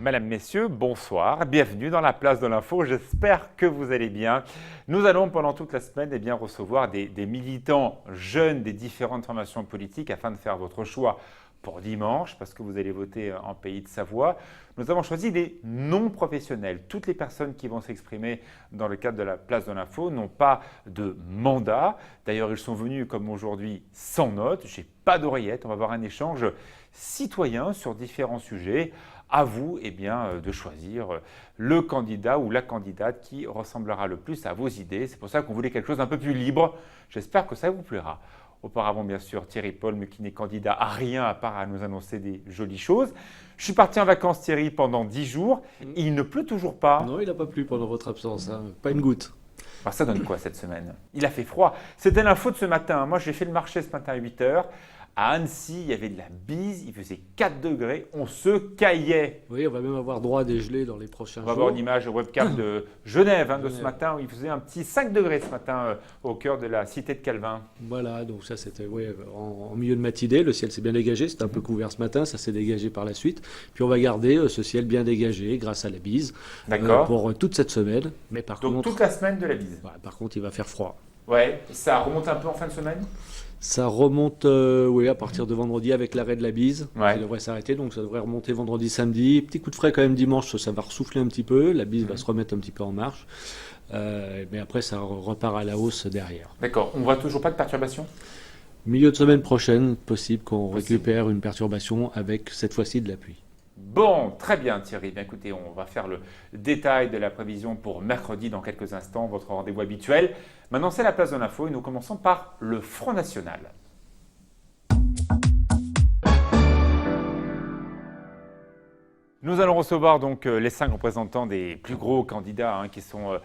Madame, Messieurs, bonsoir, bienvenue dans la place de l'info, j'espère que vous allez bien. Nous allons pendant toute la semaine recevoir des militants jeunes des différentes formations politiques afin de faire votre choix pour dimanche, parce que vous allez voter en Pays de Savoie. Nous avons choisi des non-professionnels. Toutes les personnes qui vont s'exprimer dans le cadre de la place de l'info n'ont pas de mandat. D'ailleurs, ils sont venus comme aujourd'hui sans notes. Je n'ai pas d'oreillette. On va avoir un échange citoyen sur différents sujets. À vous de choisir le candidat ou la candidate qui ressemblera le plus à vos idées. C'est pour ça qu'on voulait quelque chose d'un peu plus libre. J'espère que ça vous plaira. Auparavant, bien sûr, Thierry Paul, mais qui n'est candidat à rien à part à nous annoncer des jolies choses. Je suis parti en vacances, Thierry, pendant 10 jours. Il ne pleut toujours pas. Non, il n'a pas plu pendant votre absence, hein. Pas une goutte. Alors ça donne quoi cette semaine? Il a fait froid. C'était l'info de ce matin. Moi, j'ai fait le marché ce matin à 8 h. À Annecy, il y avait de la bise, il faisait 4 degrés, on se caillait. Oui, on va même avoir droit à des gelées dans les prochains jours. On va voir une image webcam de Genève de ce matin, où il faisait un petit 5 degrés ce matin au cœur de la cité de Calvin. Voilà, donc ça c'était en milieu de matinée, le ciel s'est bien dégagé, c'était un peu couvert ce matin, ça s'est dégagé par la suite. Puis on va garder ce ciel bien dégagé grâce à la bise pour toute cette semaine. Mais par donc contre, toute la semaine de la bise. Ouais, par contre, il va faire froid. Ouais, ça remonte un peu en fin de semaine? Ça remonte à partir de vendredi avec l'arrêt de la bise. Ouais. Ça devrait s'arrêter, donc ça devrait remonter vendredi, samedi. Petit coup de frais quand même dimanche, ça va ressouffler un petit peu. La bise va se remettre un petit peu en marche. Mais après, ça repart à la hausse derrière. D'accord. On ne voit toujours pas de perturbation? Milieu de semaine prochaine, possible qu'on récupère une perturbation avec cette fois-ci de la pluie. Bon, très bien Thierry. Bien, écoutez, on va faire le détail de la prévision pour mercredi dans quelques instants, votre rendez-vous habituel. Maintenant, c'est la place de l'info et nous commençons par le Front National. Nous allons recevoir donc les 5 représentants des plus gros candidats qui sont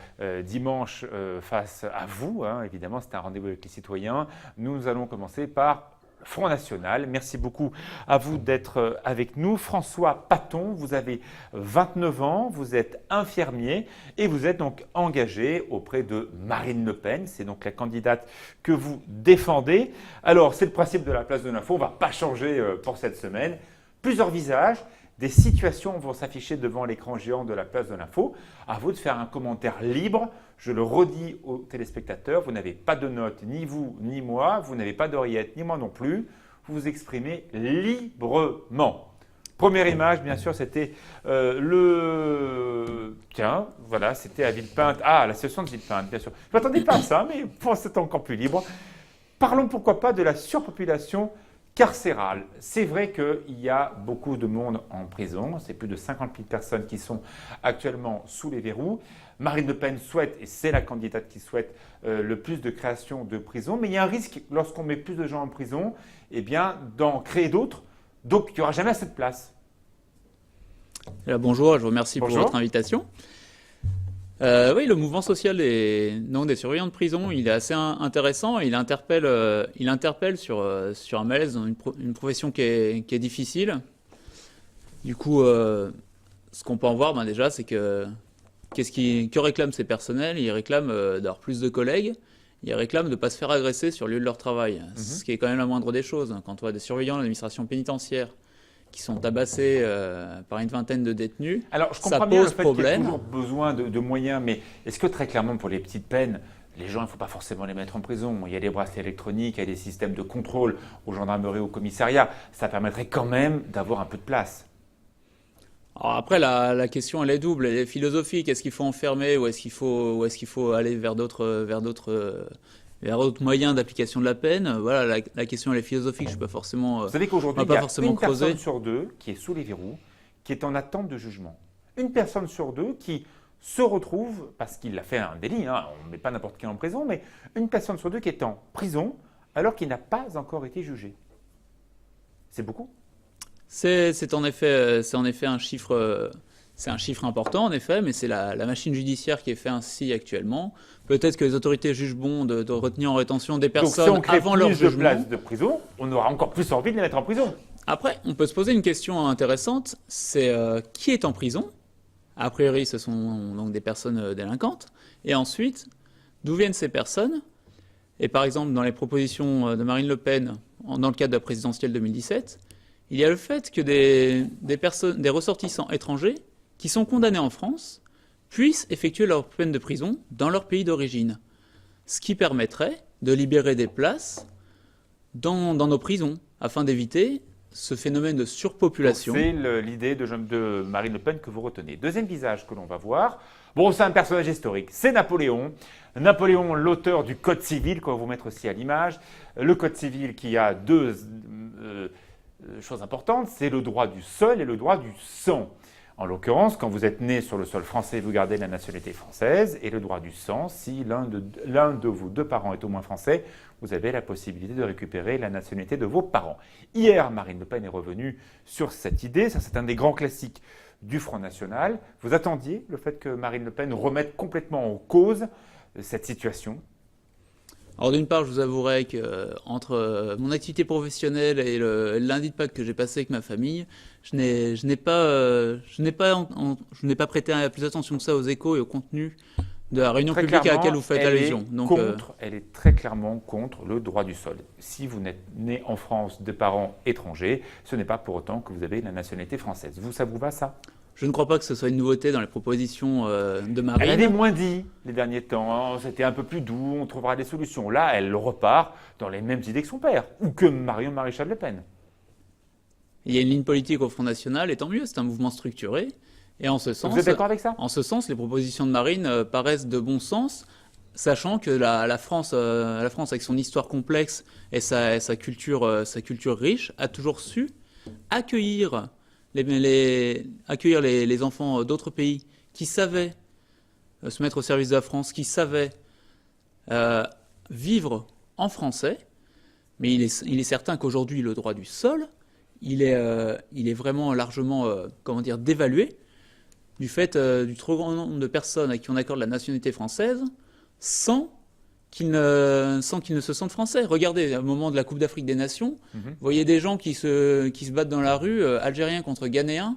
dimanche face à vous. Évidemment, c'est un rendez-vous avec les citoyens. Nous allons commencer par Front National. Merci beaucoup à vous d'être avec nous. François Paton, vous avez 29 ans, vous êtes infirmier et vous êtes donc engagé auprès de Marine Le Pen. C'est donc la candidate que vous défendez. Alors, c'est le principe de la place de l'info. On ne va pas changer pour cette semaine. Plusieurs visages. Des situations vont s'afficher devant l'écran géant de la place de l'info. À vous de faire un commentaire libre. Je le redis aux téléspectateurs, vous n'avez pas de notes, ni vous, ni moi. Vous n'avez pas d'oreillette, ni moi non plus. Vous vous exprimez librement. Première image, bien sûr, c'était c'était à Villepinte. Ah, la session de Villepinte, bien sûr. Je ne m'attendais pas à ça, mais bon, c'est encore plus libre. Parlons pourquoi pas de la surpopulation carcérale. C'est vrai qu'il y a beaucoup de monde en prison. C'est plus de 50 000 personnes qui sont actuellement sous les verrous. Marine Le Pen souhaite, et c'est la candidate qui souhaite, le plus de création de prisons. Mais il y a un risque, lorsqu'on met plus de gens en prison, d'en créer d'autres. Donc, il n'y aura jamais assez de place. Bonjour, je vous remercie pour votre invitation. Oui, le mouvement social des surveillants de prison, il est assez intéressant. Il interpelle sur un malaise dans une profession qui est difficile. Du coup, ce qu'on peut en voir déjà, c'est que que réclament ces personnels? Ils réclament d'avoir plus de collègues. Ils réclament de ne pas se faire agresser sur le lieu de leur travail. Ce qui est quand même la moindre des choses. Quand on voit des surveillants de l'administration pénitentiaire qui sont tabassés par une vingtaine de détenus, alors, je comprends bien le fait qu'il y a toujours besoin de moyens, mais est-ce que très clairement pour les petites peines, les gens, il ne faut pas forcément les mettre en prison? Il y a des bracelets électroniques, il y a des systèmes de contrôle aux gendarmeries, au commissariat. Ça permettrait quand même d'avoir un peu de place. Alors après, la question, elle est double, elle est philosophique. Est-ce qu'il faut enfermer ou est-ce qu'il faut aller vers d'autres moyens d'application de la peine? Voilà, la question, elle est philosophique. Je ne suis pas forcément. Vous savez qu'aujourd'hui, il y a une personne sur deux qui est sous les verrous, qui est en attente de jugement. Une personne sur deux qui se retrouve, parce qu'il a fait un délit, on ne met pas n'importe qui en prison, mais une personne sur deux qui est en prison alors qu'il n'a pas encore été jugé. C'est beaucoup. C'est en effet un chiffre. C'est un chiffre important, en effet, mais c'est la machine judiciaire qui est fait ainsi actuellement. Peut-être que les autorités jugent bon de retenir en rétention des personnes avant leur jugement. Donc, si on crée plus de places de prison, on aura encore plus envie de les mettre en prison. Après, on peut se poser une question intéressante, c'est qui est en prison? A priori, ce sont donc des personnes délinquantes. Et ensuite, d'où viennent ces personnes? Et par exemple, dans les propositions de Marine Le Pen, dans le cadre de la présidentielle 2017, il y a le fait que des ressortissants étrangers qui sont condamnés en France puissent effectuer leur peine de prison dans leur pays d'origine. Ce qui permettrait de libérer des places dans nos prisons, afin d'éviter ce phénomène de surpopulation. C'est l'idée de Marine Le Pen que vous retenez. Deuxième visage que l'on va voir, bon, c'est un personnage historique, c'est Napoléon. Napoléon, l'auteur du Code civil, qu'on va vous mettre aussi à l'image. Le Code civil qui a deux choses importantes, c'est le droit du sol et le droit du sang. En l'occurrence, quand vous êtes né sur le sol français, vous gardez la nationalité française, et le droit du sang, si l'un de vos deux parents est au moins français, vous avez la possibilité de récupérer la nationalité de vos parents. Hier, Marine Le Pen est revenue sur cette idée, ça c'est un des grands classiques du Front National. Vous attendiez le fait que Marine Le Pen remette complètement en cause cette situation ? Alors d'une part, je vous avouerai que entre mon activité professionnelle et le lundi de Pâques que j'ai passé avec ma famille, je n'ai pas prêté plus attention que ça aux échos et au contenu de la réunion publique à laquelle vous faites allusion. Elle est très clairement contre le droit du sol. Si vous n'êtes né en France de parents étrangers, ce n'est pas pour autant que vous avez la nationalité française. Ça vous va ça ? Je ne crois pas que ce soit une nouveauté dans les propositions de Marine. Elle est moins dit les derniers temps, c'était un peu plus doux, on trouvera des solutions. Là, elle repart dans les mêmes idées que son père, ou que Marion Maréchal Le Pen. Il y a une ligne politique au Front National, et tant mieux, c'est un mouvement structuré. Et en ce sens, vous êtes d'accord avec ça ? En ce sens, les propositions de Marine paraissent de bon sens, sachant que la France, avec son histoire complexe et sa culture riche, a toujours su accueillir les enfants d'autres pays qui savaient se mettre au service de la France, qui savaient vivre en français. Mais il est certain qu'aujourd'hui, le droit du sol, il est vraiment largement dévalué du fait du trop grand nombre de personnes à qui on accorde la nationalité française sans qu'ils ne se sentent français. Regardez, au moment de la Coupe d'Afrique des Nations, vous voyez des gens qui se battent dans la rue, Algériens contre Ghanéens,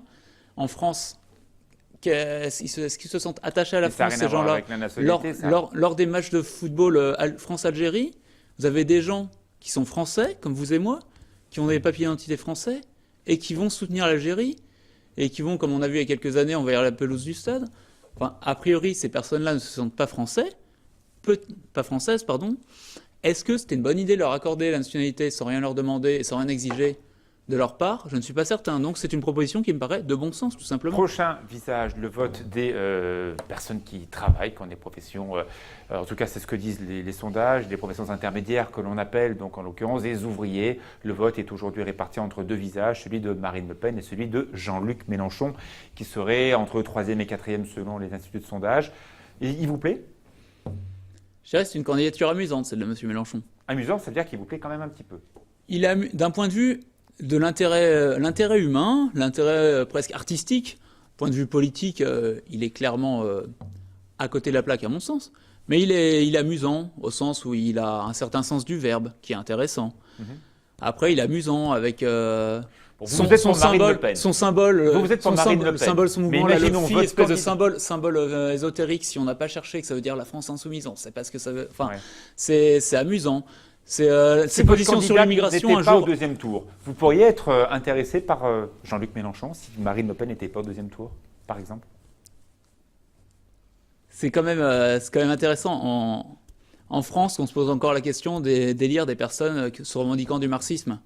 en France. Est-ce qu'ils se sentent attachés à la France, ces gens-là ? Lors des matchs de football France-Algérie, vous avez des gens qui sont français, comme vous et moi, qui ont des papiers d'identité français, et qui vont soutenir l'Algérie, et qui vont, comme on a vu il y a quelques années, envahir la pelouse du stade. Enfin, a priori, ces personnes-là ne se sentent pas françaises. Est-ce que c'était une bonne idée de leur accorder la nationalité sans rien leur demander et sans rien exiger de leur part ? Je ne suis pas certain. Donc c'est une proposition qui me paraît de bon sens, tout simplement. Prochain visage, le vote des personnes qui travaillent, qui ont des professions, en tout cas c'est ce que disent les sondages, des professions intermédiaires que l'on appelle, donc en l'occurrence des ouvriers. Le vote est aujourd'hui réparti entre deux visages, celui de Marine Le Pen et celui de Jean-Luc Mélenchon, qui serait entre 3e et 4e selon les instituts de sondage. Et il vous plaît ? Je dirais que c'est une candidature amusante, celle de M. Mélenchon. Amusante, ça veut dire qu'il vous plaît quand même un petit peu. D'un point de vue de l'intérêt humain, l'intérêt presque artistique, point de vue politique, il est clairement à côté de la plaque à mon sens. Mais il est amusant au sens où il a un certain sens du verbe qui est intéressant. Après, il est amusant avec son symbole, son mouvement, la fille, espèce de symbole ésotérique. Si on n'a pas cherché que ça veut dire la France insoumise, on ne sait pas ce que ça veut. Enfin, c'est amusant. Ses positions sur l'immigration un jour. Pas au deuxième tour. Vous pourriez être intéressé par Jean-Luc Mélenchon si Marine Le Pen n'était pas au deuxième tour, par exemple. C'est quand même intéressant. En France, on se pose encore la question des délires des personnes se revendiquant du marxisme.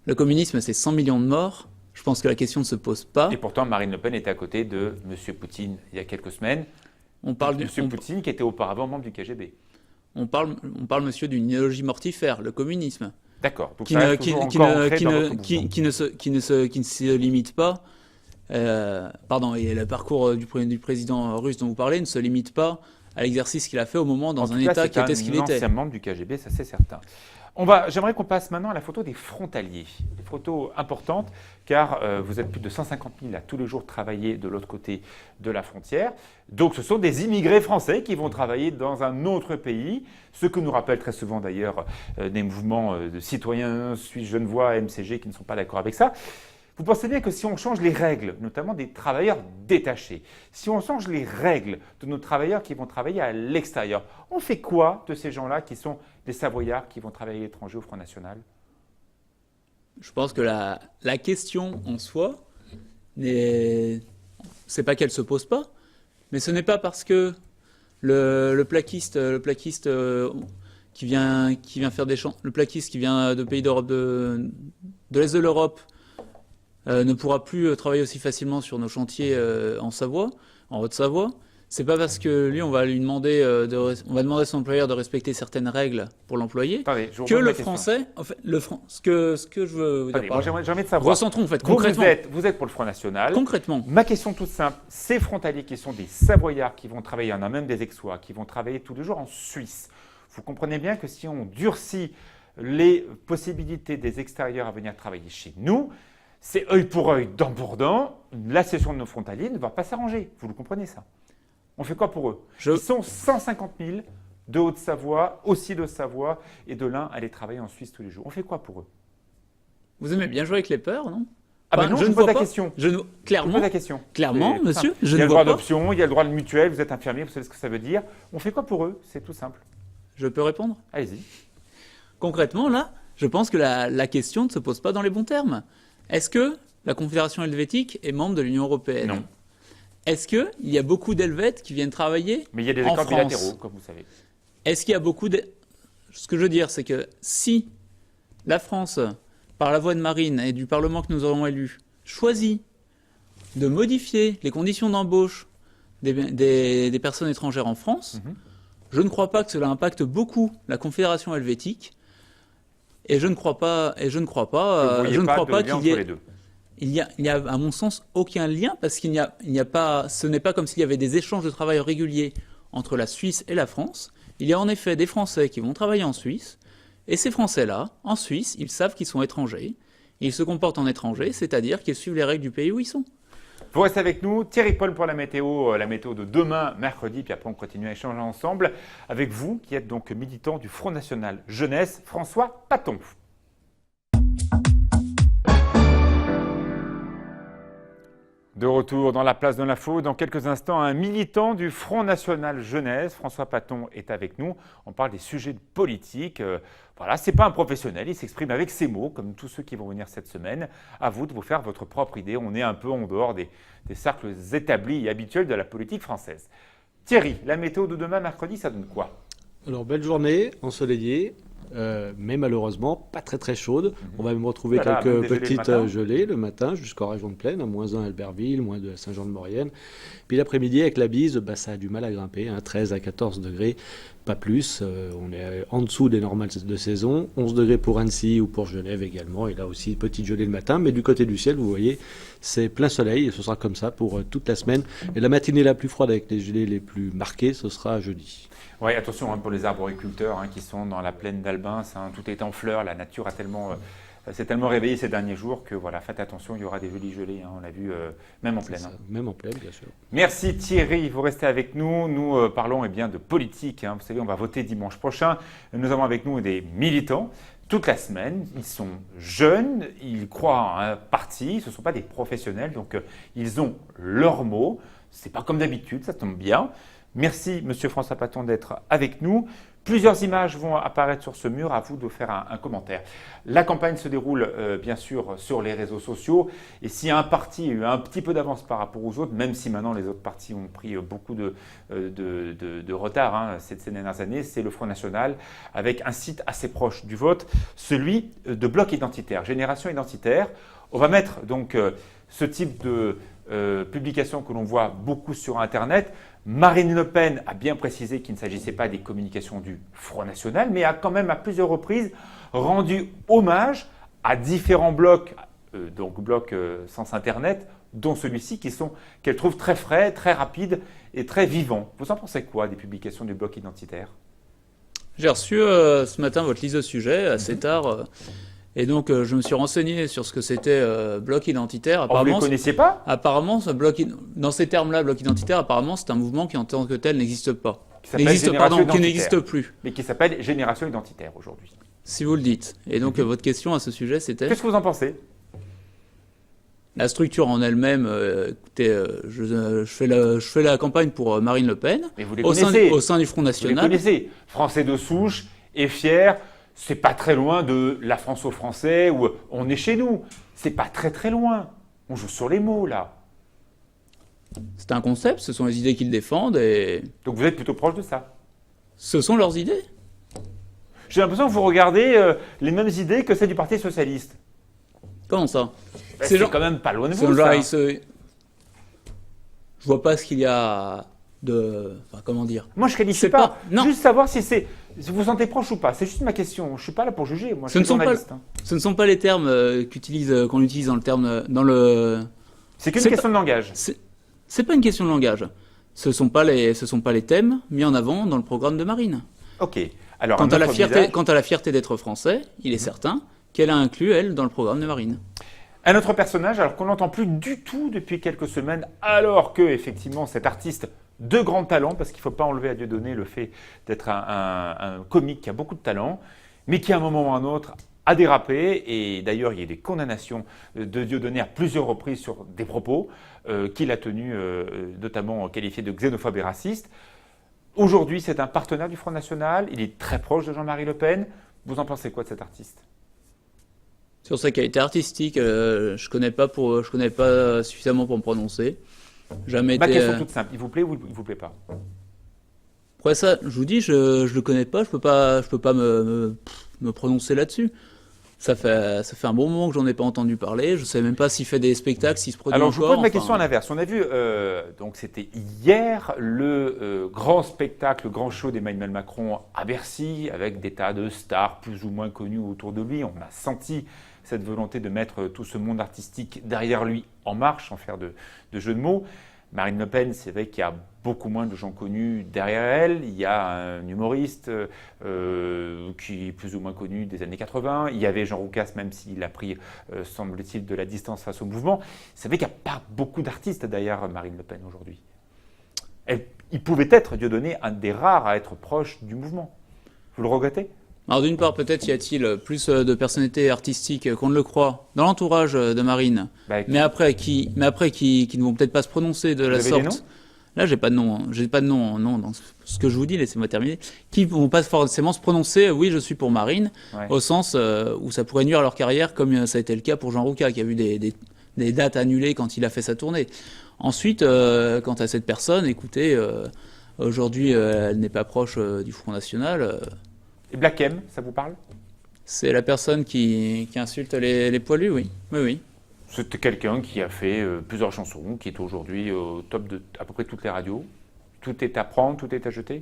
Le communisme, c'est 100 millions de morts. Je pense que la question ne se pose pas. Et pourtant, Marine Le Pen était à côté de M. Poutine il y a quelques semaines. Poutine qui était auparavant membre du KGB. On parle, monsieur, d'une idéologie mortifère, le communisme. D'accord. Qui ne se limite pas. Et le parcours du président russe dont vous parlez ne se limite pas à l'exercice qu'il a fait au moment dans un État qui était ce qu'il était. C'est un ancien membre du KGB, ça c'est certain. J'aimerais qu'on passe maintenant à la photo des frontaliers. Des photos importantes, car vous êtes plus de 150 000 à tous les jours travailler de l'autre côté de la frontière. Donc ce sont des immigrés français qui vont travailler dans un autre pays, ce que nous rappelle très souvent d'ailleurs des mouvements de citoyens suisses genevois, MCG, qui ne sont pas d'accord avec ça. Vous pensez bien que si on change les règles, notamment des travailleurs détachés, si on change les règles de nos travailleurs qui vont travailler à l'extérieur, on fait quoi de ces gens-là qui sont des Savoyards qui vont travailler à l'étranger au Front National ? Je pense que la question en soi n'est c'est pas qu'elle se pose pas, mais ce n'est pas parce que le plaquiste qui vient faire des champs, le plaquiste qui vient de pays d'Europe de l'Est de l'Europe ne pourra plus travailler aussi facilement sur nos chantiers en Savoie, en Haute-Savoie. C'est pas parce que lui, on va demander à son employeur de respecter certaines règles pour l'employé que le français, en fait, ce que je veux vous dire par là. J'ai envie de savoir. Recentrons en fait concrètement. Vous êtes pour le Front National. Concrètement. Ma question toute simple, ces frontaliers qui sont des Savoyards qui vont travailler, il y en a même des Aixois qui vont travailler tous les jours en Suisse. Vous comprenez bien que si on durcit les possibilités des extérieurs à venir travailler chez nous, c'est œil pour œil, dent pour dent. La cession de nos frontaliers ne va pas s'arranger. Vous le comprenez ça? On fait quoi pour eux? Ils sont 150 000 de Haute-Savoie, aussi de Savoie et de l'Ain à aller travailler en Suisse tous les jours. On fait quoi pour eux? Vous aimez bien jouer avec les peurs, non? Non, je ne pose la question. Clairement, monsieur, je ne vois pas. Il y a le droit d'option, il y a le droit de mutuelle, vous êtes infirmier, vous savez ce que ça veut dire. On fait quoi pour eux? C'est tout simple. Je peux répondre? Allez-y. Concrètement, là, je pense que la question ne se pose pas dans les bons termes. Est-ce que la Confédération helvétique est membre de l'Union européenne? Non. Est-ce qu'il y a beaucoup d'Helvètes qui viennent travailler en France? Mais il y a des accords bilatéraux, comme vous savez. Est-ce qu'il y a beaucoup de... Ce que je veux dire, c'est que si la France, par la voie de Marine et du Parlement que nous aurons élu, choisit de modifier les conditions d'embauche des personnes étrangères en France, je ne crois pas que cela impacte beaucoup la Confédération helvétique. Et je ne crois pas qu'il y ait... Il y a, à mon sens, aucun lien parce ce n'est pas comme s'il y avait des échanges de travail réguliers entre la Suisse et la France. Il y a en effet des Français qui vont travailler en Suisse et ces Français-là, en Suisse, ils savent qu'ils sont étrangers. Ils se comportent en étrangers, c'est-à-dire qu'ils suivent les règles du pays où ils sont. Vous restez avec nous. Thierry Paul pour la météo de demain, mercredi, puis après on continue à échanger ensemble avec vous qui êtes donc militant du Front National Jeunesse, François Paton. De retour dans la place de l'info, dans quelques instants, un militant du Front National Jeunesse, François Paton, est avec nous. On parle des sujets de politique. Voilà, ce n'est pas un professionnel, il s'exprime avec ses mots, comme tous ceux qui vont venir cette semaine. À vous de vous faire votre propre idée. On est un peu en dehors des cercles établis et habituels de la politique française. Thierry, la météo de demain, mercredi, ça donne quoi? Alors, belle journée, ensoleillée. Mais malheureusement pas très très chaude. On va même retrouver quelques petites gelées le matin jusqu'aux régions de plaine, -1 à Albertville, -2 à Saint-Jean-de-Maurienne. Puis l'après-midi avec la bise, ça a du mal à grimper, 13 à 14 degrés, pas plus. On est en dessous des normales de saison, 11 degrés pour Annecy ou pour Genève également. Et là aussi, petite gelée le matin, mais du côté du ciel, vous voyez, c'est plein soleil et ce sera comme ça pour toute la semaine. Et la matinée la plus froide avec les gelées les plus marquées, ce sera jeudi. Oui, attention pour les arboriculteurs qui sont dans la plaine d'Albins, tout est en fleurs, la nature s'est tellement réveillée ces derniers jours que voilà, faites attention, il y aura des jolies gelées, on l'a vu, même en plaine. Même en plaine, bien sûr. Merci Thierry, vous restez avec nous. Nous parlons de politique. Vous savez, on va voter dimanche prochain. Nous avons avec nous des militants toute la semaine. Ils sont jeunes, ils croient à un parti, ce ne sont pas des professionnels, donc ils ont leur mot. Ce n'est pas comme d'habitude, ça tombe bien. Merci, Monsieur François Paton, d'être avec nous. Plusieurs images vont apparaître sur ce mur, à vous de faire un commentaire. La campagne se déroule bien sûr sur les réseaux sociaux et si un parti a eu un petit peu d'avance par rapport aux autres, même si maintenant les autres partis ont pris beaucoup de retard ces dernières années, c'est le Front National avec un site assez proche du vote, celui de Bloc Identitaire, Génération Identitaire. On va mettre donc ce type de publication que l'on voit beaucoup sur Internet. Marine Le Pen a bien précisé qu'il ne s'agissait pas des communications du Front National, mais a quand même à plusieurs reprises rendu hommage à différents blocs, donc blocs sans Internet, dont celui-ci, qu'elle trouve très frais, très rapide et très vivant. Vous en pensez quoi des publications du Bloc Identitaire? J'ai reçu ce matin votre liste de sujets assez tard. Et donc, je me suis renseigné sur ce que c'était bloc identitaire. Vous ne le connaissiez pas? Apparemment, dans ces termes-là, bloc identitaire, apparemment, c'est un mouvement qui, en tant que tel, n'existe pas. Qui n'existe plus. Mais qui s'appelle Génération Identitaire aujourd'hui. Si vous le dites. Et donc, votre question à ce sujet, c'était... Qu'est-ce que vous en pensez? La structure en elle-même, écoutez, je fais la campagne pour Marine Le Pen. Mais vous les connaissez. Au sein du Front National. Vous les connaissez. Français de souche et fier. C'est pas très loin de la France aux Français où on est chez nous. C'est pas très très loin. On joue sur les mots là. C'est un concept, ce sont les idées qu'ils défendent et... Donc vous êtes plutôt proche de ça? Ce sont leurs idées. J'ai l'impression que vous regardez les mêmes idées que celles du Parti Socialiste. Comment ça? C'est quand même pas loin de vous, ça. Je vois pas ce qu'il y a de... Enfin, comment dire? Moi, je qualifie pas. Non. Juste savoir si vous vous sentez proche ou pas. C'est juste ma question. Je suis pas là pour juger. Moi, je suis journaliste. Ce ne sont pas les termes qu'on utilise dans le... C'est qu'une question de langage. C'est pas une question de langage. Ce sont pas les thèmes mis en avant dans le programme de Marine. Ok. Alors, quant à la fierté d'être français, il est certain qu'elle a inclus, elle, dans le programme de Marine. Un autre personnage, alors qu'on n'entend plus du tout depuis quelques semaines, alors que, effectivement, cet artiste de grand talent, parce qu'il ne faut pas enlever à Dieudonné le fait d'être un comique qui a beaucoup de talent, mais qui, à un moment ou à un autre, a dérapé. Et d'ailleurs, il y a des condamnations de Dieudonné à plusieurs reprises sur des propos qu'il a tenus, notamment qualifiés de xénophobes et racistes. Aujourd'hui, c'est un partenaire du Front National. Il est très proche de Jean-Marie Le Pen. Vous en pensez quoi de cet artiste ? Sur sa qualité artistique, je connais pas suffisamment pour me prononcer. Jamais Ma question toute simple, il vous plaît ou il vous plaît pas? Après ça, je vous dis, je le connais pas, je peux pas me prononcer là-dessus. Ça fait un bon moment que j'en ai pas entendu parler. Je sais même pas s'il fait des spectacles, s'il se produit encore. Alors je vous pose ma question à l'inverse. On a vu, donc c'était hier, le grand spectacle, le grand show d'Emmanuel Macron à Bercy, avec des tas de stars plus ou moins connues autour de lui. On a senti cette volonté de mettre tout ce monde artistique derrière lui en marche, sans faire de jeu de mots. Marine Le Pen, c'est vrai qu'il y a beaucoup moins de gens connus derrière elle. Il y a un humoriste qui est plus ou moins connu des années 80. Il y avait Jean Roucas, même s'il a pris, semble-t-il, de la distance face au mouvement. C'est vrai qu'il n'y a pas beaucoup d'artistes derrière Marine Le Pen aujourd'hui. Il pouvait être, Dieudonné, un des rares à être proche du mouvement. Vous le regrettez ? Alors d'une part, peut-être y a-t-il plus de personnalités artistiques qu'on ne le croit dans l'entourage de Marine, mais après qui ne vont peut-être pas se prononcer de la sorte. Là, j'ai pas de nom, non, dans ce que je vous dis, laissez-moi terminer. Qui ne vont pas forcément se prononcer, oui, je suis pour Marine, au sens où ça pourrait nuire à leur carrière, comme ça a été le cas pour Jean Roucas, qui a vu des dates annulées quand il a fait sa tournée. Ensuite, quant à cette personne, écoutez, aujourd'hui, elle n'est pas proche du Front National. Et Black M, ça vous parle? C'est la personne qui insulte les poilus, oui. Oui. C'était quelqu'un qui a fait plusieurs chansons, qui est aujourd'hui au top de à peu près toutes les radios. Tout est à prendre, tout est à jeter?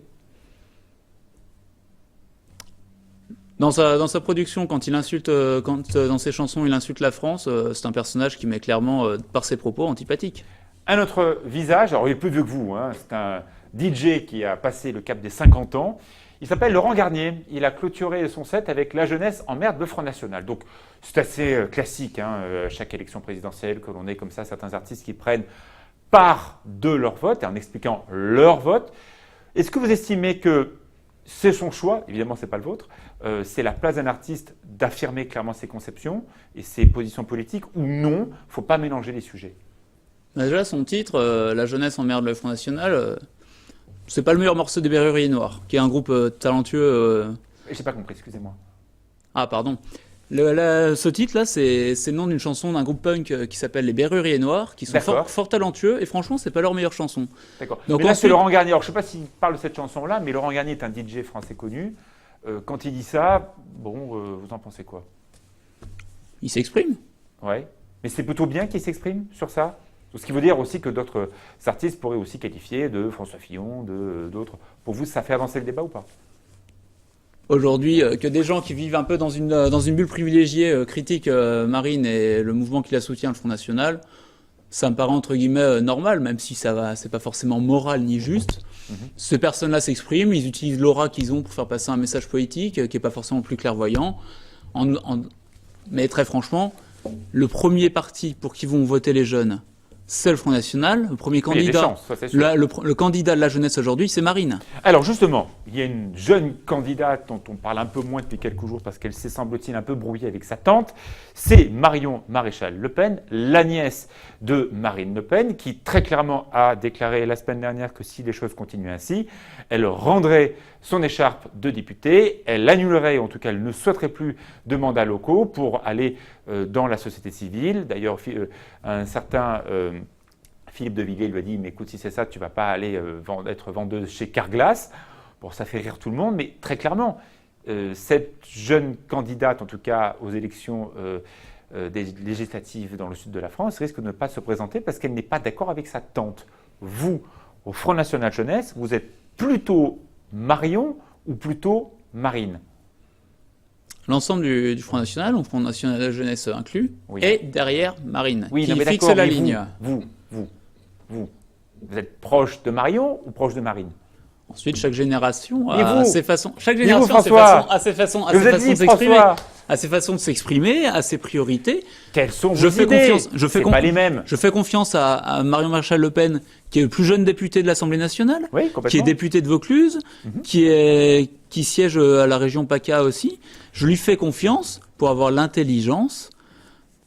Dans sa production, dans ses chansons, il insulte la France, c'est un personnage qui m'est clairement, par ses propos, antipathique. Un autre visage, alors il est plus vieux que vous, hein, c'est un DJ qui a passé le cap des 50 ans. Il s'appelle Laurent Garnier. Il a clôturé son set avec La jeunesse emmerde le Front National. Donc c'est assez classique, hein, chaque élection présidentielle, que l'on ait comme ça certains artistes qui prennent part de leur vote et en expliquant leur vote. Est-ce que vous estimez que c'est son choix, évidemment ce n'est pas le vôtre, c'est la place d'un artiste d'affirmer clairement ses conceptions et ses positions politiques, ou non, il ne faut pas mélanger les sujets? Déjà, son titre, La jeunesse emmerde le Front National, c'est pas le meilleur morceau des Berruriers Noirs, qui est un groupe talentueux. J'ai pas compris, excusez-moi. Ah, pardon. Ce titre-là, c'est le nom d'une chanson d'un groupe punk qui s'appelle Les Berruriers Noirs, qui sont fort talentueux, et franchement, c'est pas leur meilleure chanson. D'accord. Donc là, c'est Laurent Garnier. Alors, je sais pas s'il parle de cette chanson-là, mais Laurent Garnier est un DJ français connu. Quand il dit ça, vous en pensez quoi? Il s'exprime. Ouais. Mais c'est plutôt bien qu'il s'exprime sur ça? Ce qui veut dire aussi que d'autres artistes pourraient aussi qualifier de François Fillon, d'autres. Pour vous, ça fait avancer le débat ou pas? Aujourd'hui, que des gens qui vivent un peu dans une bulle privilégiée critiquent Marine et le mouvement qui la soutient, le Front National, ça me paraît entre guillemets normal, même si c'est pas forcément moral ni juste. Ces personnes-là s'expriment, ils utilisent l'aura qu'ils ont pour faire passer un message politique qui n'est pas forcément plus clairvoyant. Mais très franchement, le premier parti pour qui vont voter les jeunes, c'est le Front National. Le premier candidat, le candidat de la jeunesse aujourd'hui, c'est Marine. Alors justement, il y a une jeune candidate dont on parle un peu moins depuis quelques jours parce qu'elle s'est, semble-t-il, un peu brouillée avec sa tante. C'est Marion Maréchal Le Pen, la nièce de Marine Le Pen, qui très clairement a déclaré la semaine dernière que si les choses continuaient ainsi, elle rendrait son écharpe de députée, elle annulerait, en tout cas elle ne souhaiterait plus de mandats locaux pour aller dans la société civile. D'ailleurs, un certain Philippe de Villiers lui a dit « mais écoute, si c'est ça, tu ne vas pas aller être vendeuse chez Carglass ». Bon, ça fait rire tout le monde, mais très clairement, cette jeune candidate, en tout cas aux élections des législatives dans le sud de la France, risque de ne pas se présenter parce qu'elle n'est pas d'accord avec sa tante. Vous, au Front National Jeunesse, vous êtes plutôt Marion ou plutôt Marine? L'ensemble du Front National, le Front National de la Jeunesse inclus, oui. est derrière Marine, oui, qui non, fixe la ligne. Vous êtes proche de Marion ou proche de Marine? Ensuite, chaque génération a ses façons. Chaque génération a ses façons de s'exprimer, a ses priorités. Quelles sont vos idées? Pas les mêmes. Je fais confiance à Marion Maréchal Le Pen, qui est le plus jeune député de l'Assemblée nationale, qui est député de Vaucluse, qui siège à la région PACA aussi. Je lui fais confiance pour avoir l'intelligence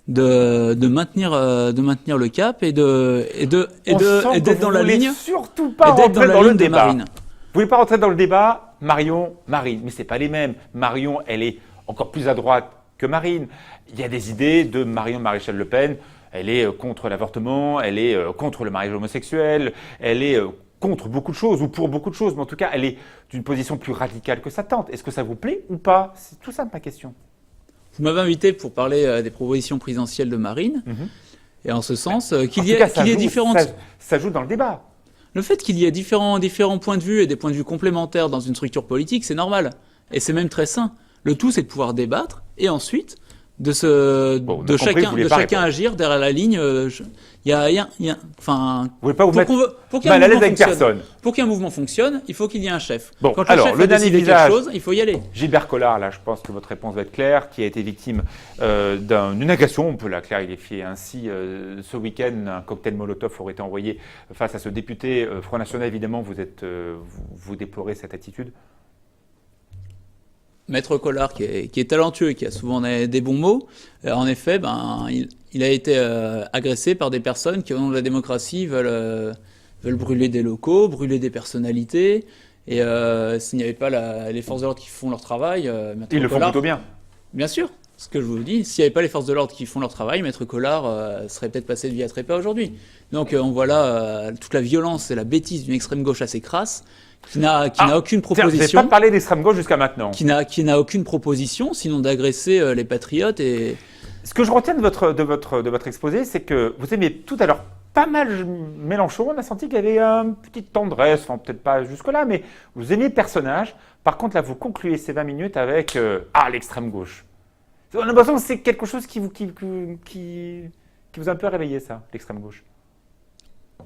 de maintenir le cap et d'être dans la ligne. Surtout pas rentrer dans le débat. Marine. Vous voulez pas rentrer dans le débat Marion, Marine, mais c'est pas les mêmes. Marion, elle est encore plus à droite que Marine. Il y a des idées de Marion Maréchal Le Pen. Elle est contre l'avortement, elle est contre le mariage homosexuel, elle est contre beaucoup de choses ou pour beaucoup de choses, mais en tout cas, elle est d'une position plus radicale que sa tante. Est-ce que ça vous plaît ou pas? C'est tout ça ma question. Vous m'avez invité pour parler des propositions présidentielles de Marine, et en ce sens, qu'il y ait différentes... Ça joue dans le débat. Le fait qu'il y ait différents points de vue et des points de vue complémentaires dans une structure politique, c'est normal. Et c'est même très sain. Le tout, c'est de pouvoir débattre et ensuite de chacun agir derrière la ligne. Vous voulez pas vous mettre mal à l'aise avec personne. Pour qu'un mouvement fonctionne, il faut qu'il y ait un chef. Bon, quand alors, le chef le a dernier décidé visage, quelque chose, il faut y aller. Gilbert Collard, là, je pense que votre réponse va être claire, qui a été victime d'une agression, on peut la clarifier ainsi. Ce week-end, un cocktail Molotov aurait été envoyé face à ce député Front National. Évidemment, vous déplorez cette attitude. Maître Collard, qui est talentueux et qui a souvent des bons mots, en effet, il a été agressé par des personnes qui, au nom de la démocratie, veulent brûler des locaux, brûler des personnalités. Et s'il n'y avait pas les forces de l'ordre qui font leur travail, Maître Ils le font Collard, plutôt bien. Bien sûr, ce que je vous dis, s'il n'y avait pas les forces de l'ordre qui font leur travail, Maître Collard serait peut-être passé de vie à trépas aujourd'hui. Donc on voit là toute la violence et la bêtise d'une extrême gauche assez crasse, qui n'a aucune proposition. Vous n'avez pas parlé d'extrême gauche jusqu'à maintenant. Qui n'a aucune proposition, sinon d'agresser les patriotes. Et ce que je retiens de votre exposé, c'est que vous aimiez tout à l'heure pas mal Mélenchon. On a senti qu'il y avait une petite tendresse, enfin peut-être pas jusque-là, mais vous aimiez le personnage. Par contre, là, vous concluez ces 20 minutes avec l'extrême gauche. On a l'impression que c'est quelque chose qui vous a un peu réveillé, ça, l'extrême gauche.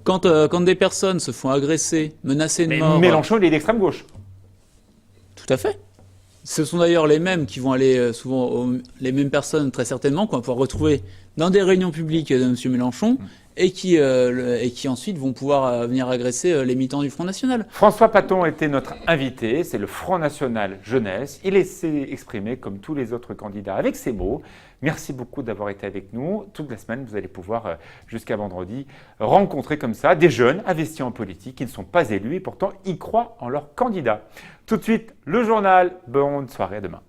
Quand des personnes se font agresser, menacées de mort... Mélenchon, il est d'extrême gauche. Tout à fait. Ce sont d'ailleurs les mêmes qui vont aller souvent, les mêmes personnes très certainement, qu'on va pouvoir retrouver dans des réunions publiques de M. Mélenchon, et qui ensuite vont pouvoir venir agresser les militants du Front National. François Paton était notre invité, c'est le Front National Jeunesse. Il s'est exprimé comme tous les autres candidats avec ses mots. Merci beaucoup d'avoir été avec nous. Toute la semaine, vous allez pouvoir, jusqu'à vendredi, rencontrer comme ça des jeunes investis en politique qui ne sont pas élus et pourtant y croient en leur candidat. Tout de suite, le journal. Bonne soirée, à demain.